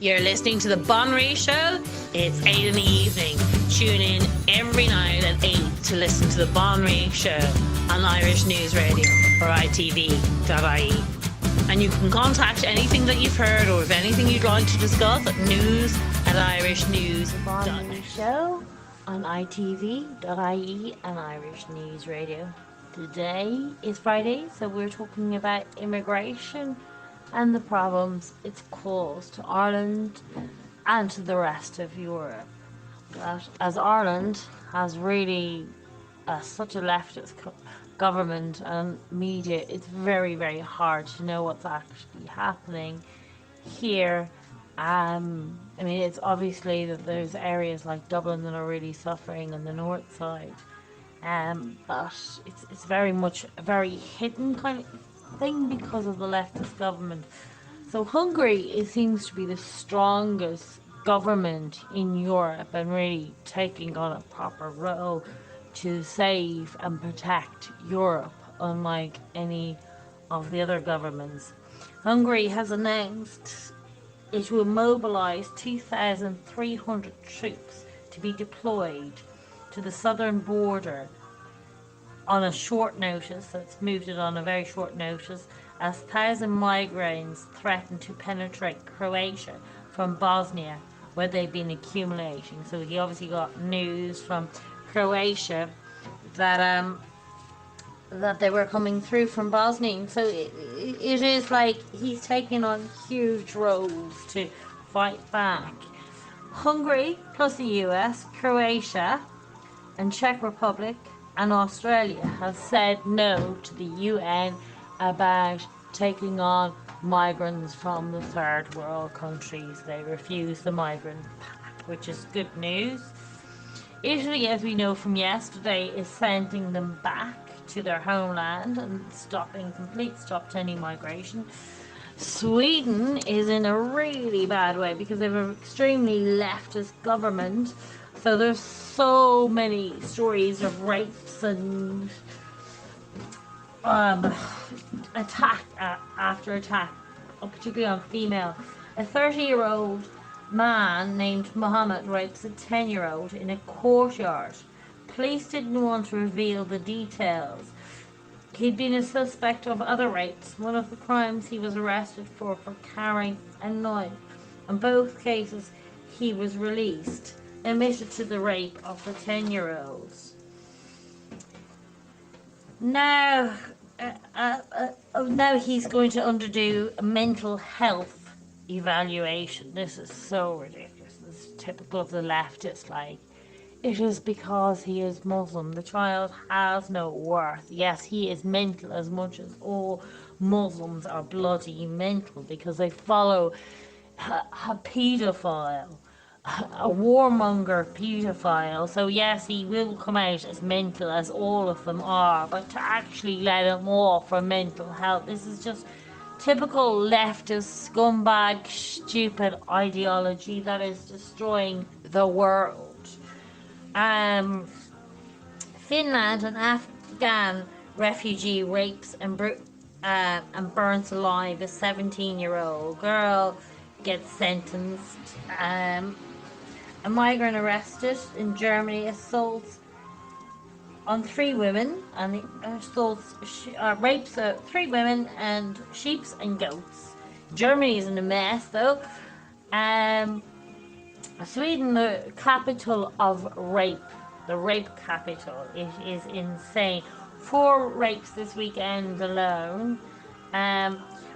You're listening to the Bon Ray Show. It's 8 in the evening. Tune in every night at 8 to listen to the Bon Ray Show on Irish News Radio or itv.ie. And you can contact anything that you've heard or if anything you'd like to discuss at news@irishnews.net. Bon Ray Show on itv.ie and Irish News Radio. Today is Friday, so we're talking about immigration and the problems it's caused to Ireland and to the rest of Europe. That as Ireland has really such a leftist government and media, it's very, very hard to know what's actually happening here. I mean, it's obviously that there's areas like Dublin that are really suffering on the north side. But it's very much a very hidden kind of thing because of the leftist government. So Hungary, it seems to be the strongest government in Europe and really taking on a proper role to save and protect Europe, unlike any of the other governments. Hungary has announced it will mobilise 2,300 troops to be deployed to the southern border on a short notice, so it's moved it on a very short notice, as 1,000 migrants threaten to penetrate Croatia from Bosnia, where they've been accumulating. So he obviously got news from Croatia that they were coming through from Bosnia. So it is like he's taking on huge roles to fight back. Hungary, plus the US, Croatia, and Czech Republic and Australia have said no to the UN about taking on migrants from the third world countries. They refuse the migrant pact, which is good news. Italy, as we know from yesterday, is sending them back to their homeland and complete stop to any migration. Sweden is in a really bad way because they have an extremely leftist government. So there's so many stories of rapes and attack after attack, particularly on female. A 30-year-old man named Mohammed rapes a 10-year-old in a courtyard. Police didn't want to reveal the details. He'd been a suspect of other rapes. One of the crimes he was arrested for carrying a knife. In both cases, he was released, admitted to the rape of the 10-year-olds. Now he's going to undergo a mental health evaluation. This is so ridiculous. This is typical of the leftists. Like, it is because he is Muslim. The child has no worth. Yes, he is mental as much as all Muslims are bloody mental because they follow a paedophile, a warmonger paedophile. So yes, he will come out as mental as all of them are, but to actually let him off for mental health, this is just typical leftist scumbag stupid ideology that is destroying the world. Finland, an Afghan refugee rapes and burns alive a 17-year-old girl, gets sentenced. A migrant arrested in Germany assaults on 3 women and rapes 3 women and sheep and goats. Germany is in a mess though. Sweden, the capital of rape, the rape capital, it is insane. 4 rapes this weekend alone.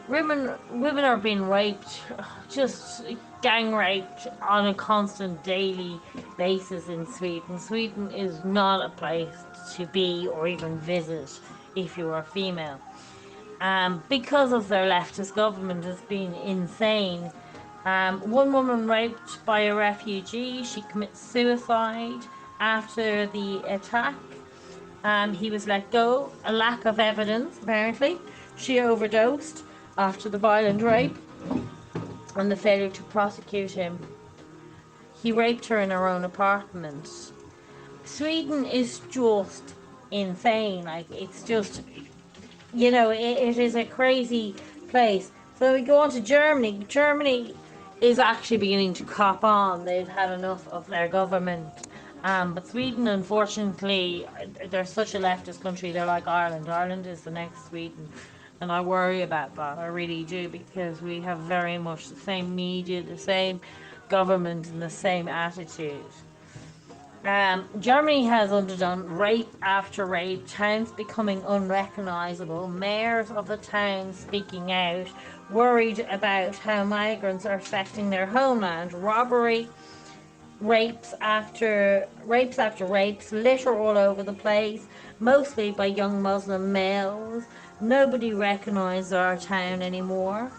Women are being raped, just gang raped on a constant daily basis in Sweden. Sweden is not a place to be or even visit if you are female. Because of their leftist government has been insane. One woman raped by a refugee. She commits suicide after the attack. He was let go. A lack of evidence, apparently. She overdosed after the violent rape and the failure to prosecute him. He raped her in her own apartment. Sweden is just insane. Like, it's just, it is a crazy place. So we go on to Germany. Germany is actually beginning to crop on. They've had enough of their government. But Sweden, unfortunately, they're such a leftist country. They're like Ireland. Ireland is the next Sweden. And I worry about that. I really do, because we have very much the same media, the same government, and the same attitude. Germany has undergone rape after rape, towns becoming unrecognisable, mayors of the towns speaking out, worried about how migrants are affecting their homeland, robbery, rapes after rapes, litter all over the place, mostly by young Muslim males. Nobody recognises our town anymore.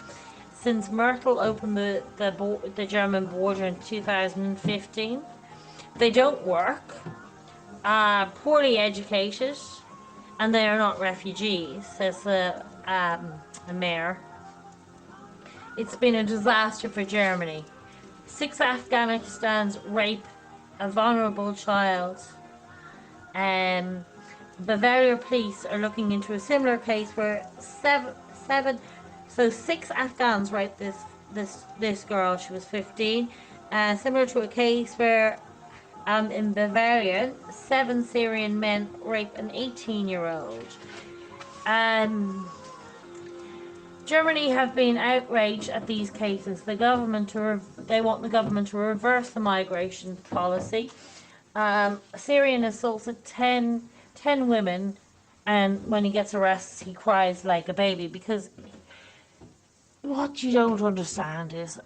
Since Merkel opened the German border in 2015, they don't work, are poorly educated, and they are not refugees, says the mayor. It's been a disaster for Germany. 6 Afghanistan's rape a vulnerable child. Bavaria police are looking into a similar case where 6 Afghans raped this girl. She was 15. Similar to a case where in Bavaria, 7 Syrian men rape an 18-year-old. Germany have been outraged at these cases. They want the government to reverse the migration policy. Syrian assaulted 10 women, and when he gets arrested, he cries like a baby, because what you don't understand is,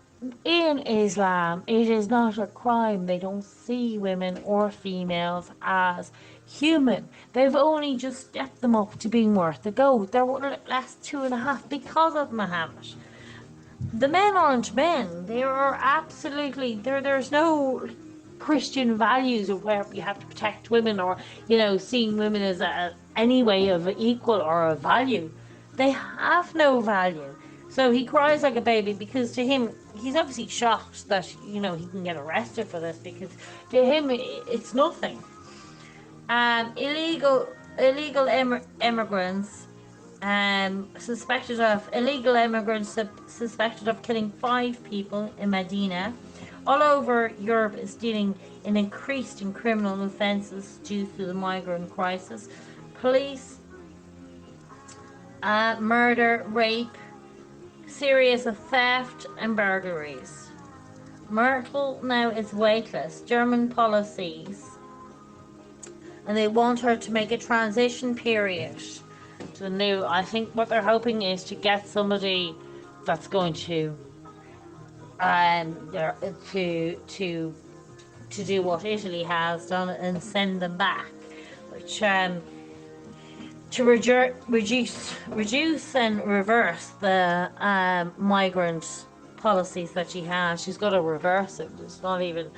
in Islam, it is not a crime. They don't see women or females as human. They've only just stepped them up to being worth a go. They're less 2.5 because of Muhammad. The men aren't men. They are absolutely there's no Christian values of where we have to protect women, or seeing women as any way of equal or a value. They have no value. So he cries like a baby, because to him, he's obviously shocked that he can get arrested for this, because to him it's nothing. Illegal immigrants suspected of killing 5 people in Medina. All over Europe is dealing in increased in criminal offences due to the migrant crisis. Police, murder, rape, series of theft and burglaries. Merkel now is weightless. German policies, and they want her to make a transition period to the new. I think what they're hoping is to get somebody that's going to do what Italy has done and send them back, which to reduce and reverse the migrant policies that she has. She's got to reverse it. It's not even.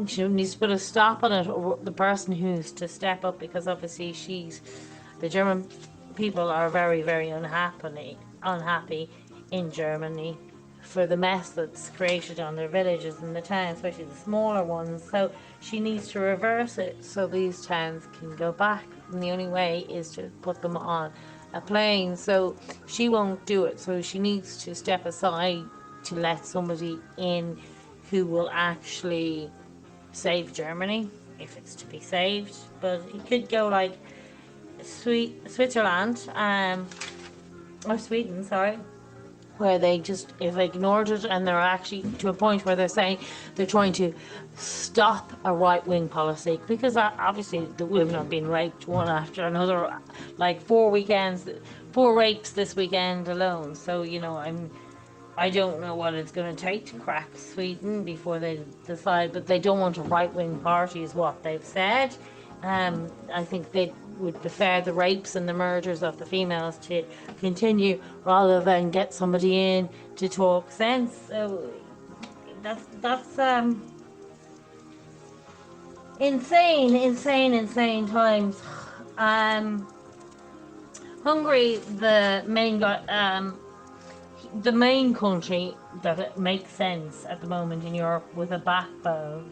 She needs to put a stop on it. Or the person who's to step up, because obviously the German people are very, very unhappy in Germany for the mess that's created on their villages and the towns, especially the smaller ones. So she needs to reverse it so these towns can go back, and the only way is to put them on a plane. So she won't do it, so she needs to step aside to let somebody in who will actually save Germany, if it's to be saved. But it could go like Switzerland, or Sweden, sorry, where they just ignored it, and they're actually to a point where they're saying they're trying to stop a right-wing policy, because obviously the women are being raped one after another, like 4 rapes this weekend alone. So I don't know what it's going to take to crack Sweden before they decide, but they don't want a right-wing party is what they've said. I think they would prefer the rapes and the murders of the females to continue, rather than get somebody in to talk sense. So that's insane times. Hungary, the main country that it makes sense at the moment in Europe with a backbone,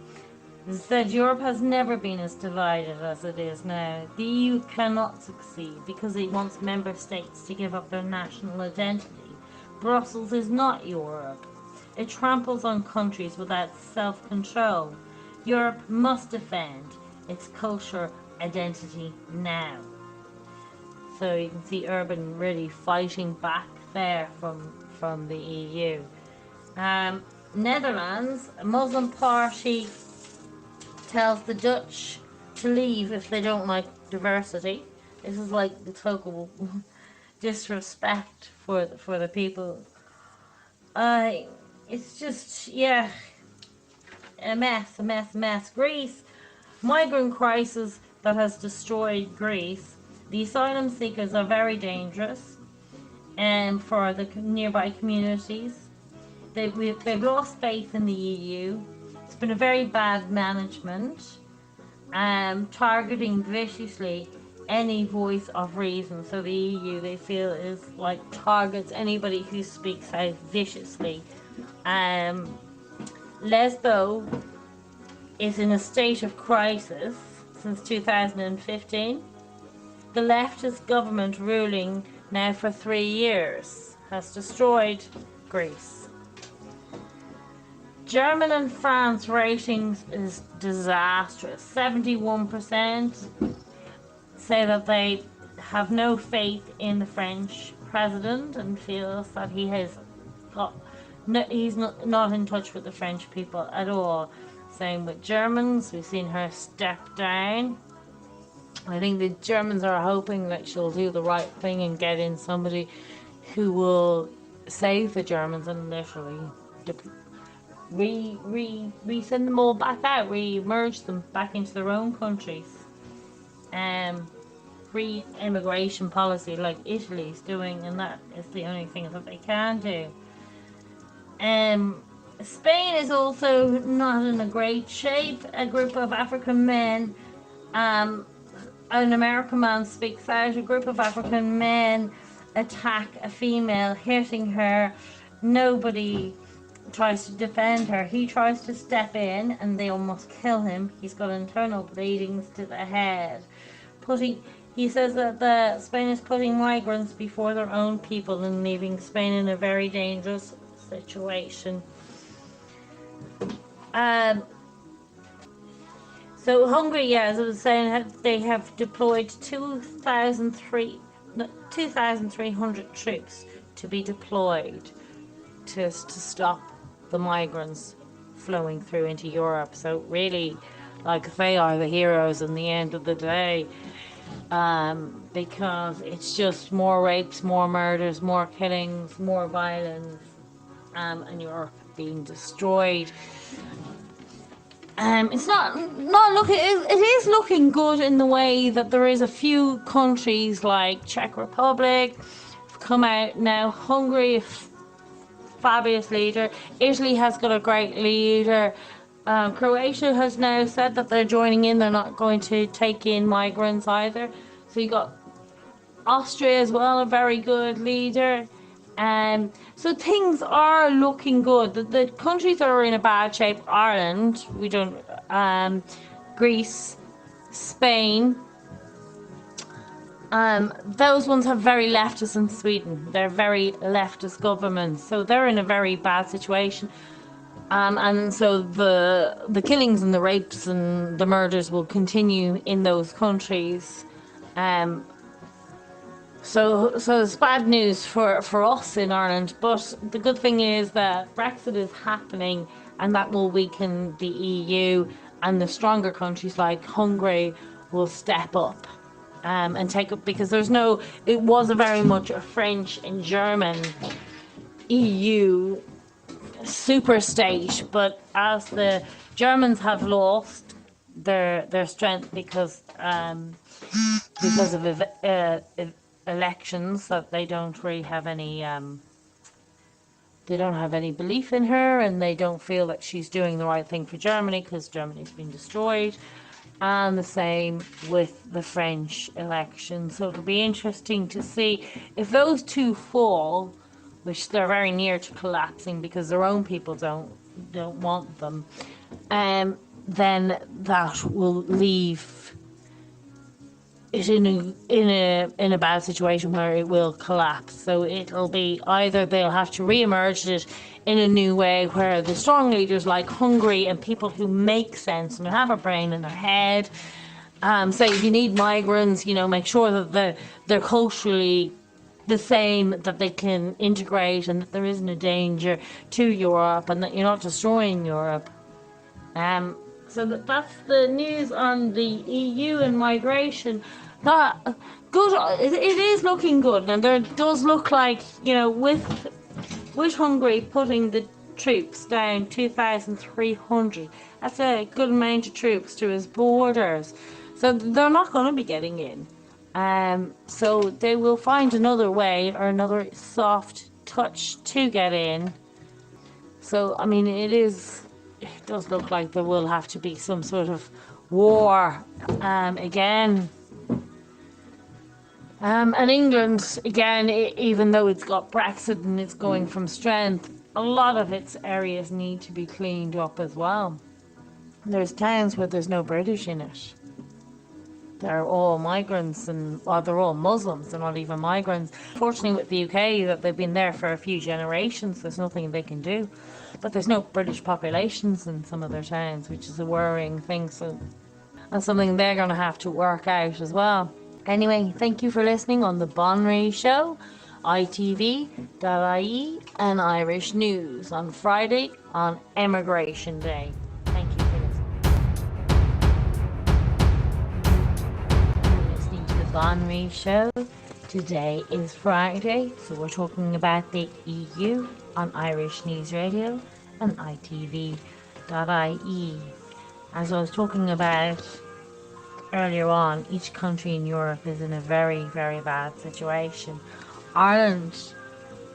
said Europe has never been as divided as it is now. The EU cannot succeed because it wants member states to give up their national identity. Brussels is not Europe. It tramples on countries without self-control. Europe must defend its culture identity now. So you can see Urban really fighting back there from the EU. Netherlands, a Muslim party tells the Dutch to leave if they don't like diversity. This is like the total disrespect for the people. It's just, yeah, a mess. Greece, migrant crisis that has destroyed Greece. The asylum seekers are very dangerous, and for the nearby communities, they've lost faith in the EU. It's been a very bad management, targeting viciously any voice of reason. So the EU, they feel, is like targets anybody who speaks out viciously. Lesbo is in a state of crisis since 2015. The leftist government ruling now for 3 years has destroyed Greece. German and France ratings is disastrous. 71% say that they have no faith in the French president and feels that he has got he's not in touch with the French people at all. Same with Germans. We've seen her step down. I think the Germans are hoping that she'll do the right thing and get in somebody who will save the Germans and literally send them all back out, re-merge them back into their own countries. Free immigration policy like Italy's doing, and that is the only thing that they can do. Spain is also not in a great shape. A group of African men, an American man speaks out. A group of African men attack a female, hitting her. Nobody tries to defend her. He tries to step in and they almost kill him. He's got internal bleedings to the head. He says that Spain is putting migrants before their own people and leaving Spain in a very dangerous situation. So Hungary, as I was saying, they have deployed 2,300 troops to be deployed to stop the migrants flowing through into Europe. So really, like, they are the heroes in the end of the day, because it's just more rapes, more murders, more killings, more violence, and Europe being destroyed. It's not looking. It is looking good in the way that there is a few countries like Czech Republic have come out now. Hungary, fabulous leader. Italy has got a great leader. Croatia has now said that they're joining in. They're not going to take in migrants either. So you got Austria as well, a very good leader. So things are looking good. The countries that are in a bad shape: Ireland, Greece, Spain. Those ones have very leftist, and Sweden. They're very leftist governments, so they're in a very bad situation. And so the killings and the rapes and the murders will continue in those countries. So it's bad news for us in Ireland, but the good thing is that Brexit is happening, and that will weaken the EU, and the stronger countries like Hungary will step up and take up, because it was very much a French and German EU super state, but as the Germans have lost their strength because of elections, that they don't really have any belief in her, and they don't feel that she's doing the right thing for Germany because Germany's been destroyed. And the same with the French election. So it'll be interesting to see if those two fall, which they're very near to collapsing because their own people don't want them, then that will leave it in a bad situation where it will collapse. So it'll be either they'll have to re-emerge it in a new way where the strong leaders like Hungary and people who make sense and have a brain in their head say if you need migrants, make sure that they're culturally the same, that they can integrate and that there isn't a danger to Europe and that you're not destroying Europe. So that's the news on the EU and migration. That good. It is looking good, and there does look like with Hungary putting the troops down 2,300. That's a good amount of troops to his borders. So they're not going to be getting in. So they will find another way or another soft touch to get in. So I mean, it does look like there will have to be some sort of war again. And England, again, even though it's got Brexit and it's going from strength, a lot of its areas need to be cleaned up as well. There's towns where there's no British in it. They're all migrants, they're all Muslims, they're not even migrants. Fortunately with the UK, that they've been there for a few generations, there's nothing they can do. But there's no British populations in some of their towns, which is a worrying thing. So that's something they're going to have to work out as well. Anyway, thank you for listening on the Bonry Show, ITV.ie and Irish News on Friday on Immigration Day. Thank you for listening to the Bonry Show. Today is Friday, so we're talking about the EU on Irish News Radio and ITV.ie. As I was talking about earlier on, each country in Europe is in a very, very bad situation. Ireland,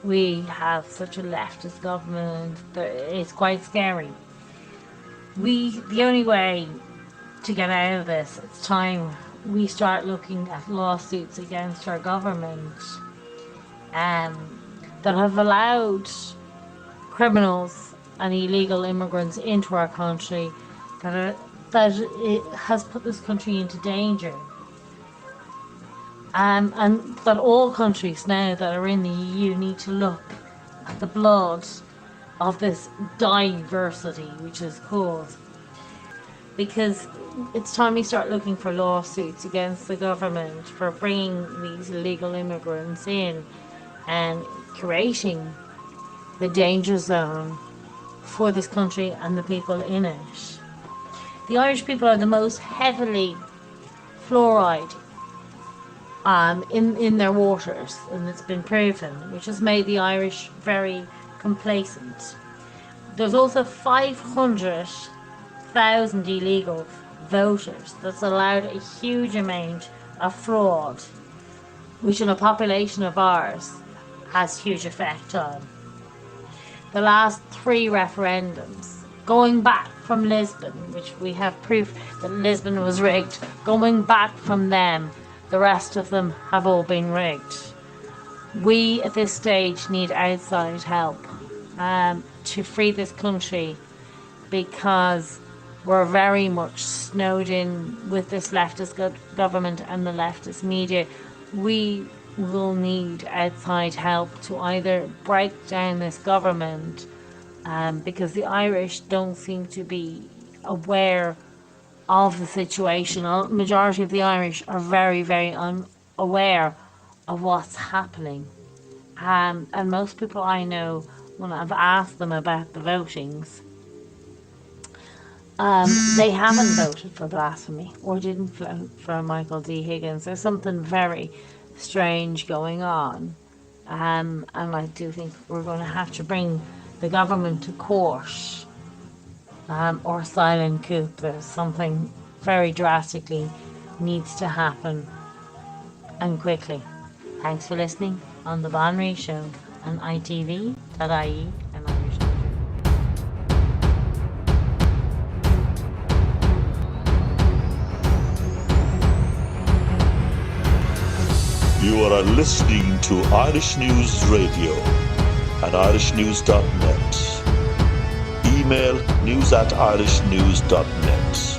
we have such a leftist government that it's quite scary. The only way to get out of this, it's time we start looking at lawsuits against our government that have allowed criminals and illegal immigrants into our country, that it has put this country into danger. And that all countries now that are in the EU need to look at the blood of this diversity which is caused. Because it's time we start looking for lawsuits against the government for bringing these illegal immigrants in and creating the danger zone for this country and the people in it. The Irish people are the most heavily fluoride in their waters, and it's been proven, which has made the Irish very complacent. There's also 500,000 illegal voters. That's allowed a huge amount of fraud, which in a population of ours has huge effect on. The last 3 referendums, going back from Lisbon, which we have proof that Lisbon was rigged, going back from them, the rest of them have all been rigged. We at this stage need outside help to free this country, because we're very much snowed in with this leftist government and the leftist media. We will need outside help to either break down this government, because the Irish don't seem to be aware of the situation. The majority of the Irish are very, very unaware of what's happening. And most people I know, when I've asked them about the votings, they haven't voted for blasphemy or didn't vote for Michael D. Higgins. There's something very strange going on. And I do think we're going to have to bring the government to court, or silent coup. There's something very drastically needs to happen, and quickly. Thanks for listening on the Bonry Show on ITV.ie and Irish News. You are listening to Irish News Radio at irishnews.net. Email news@irishnews.net.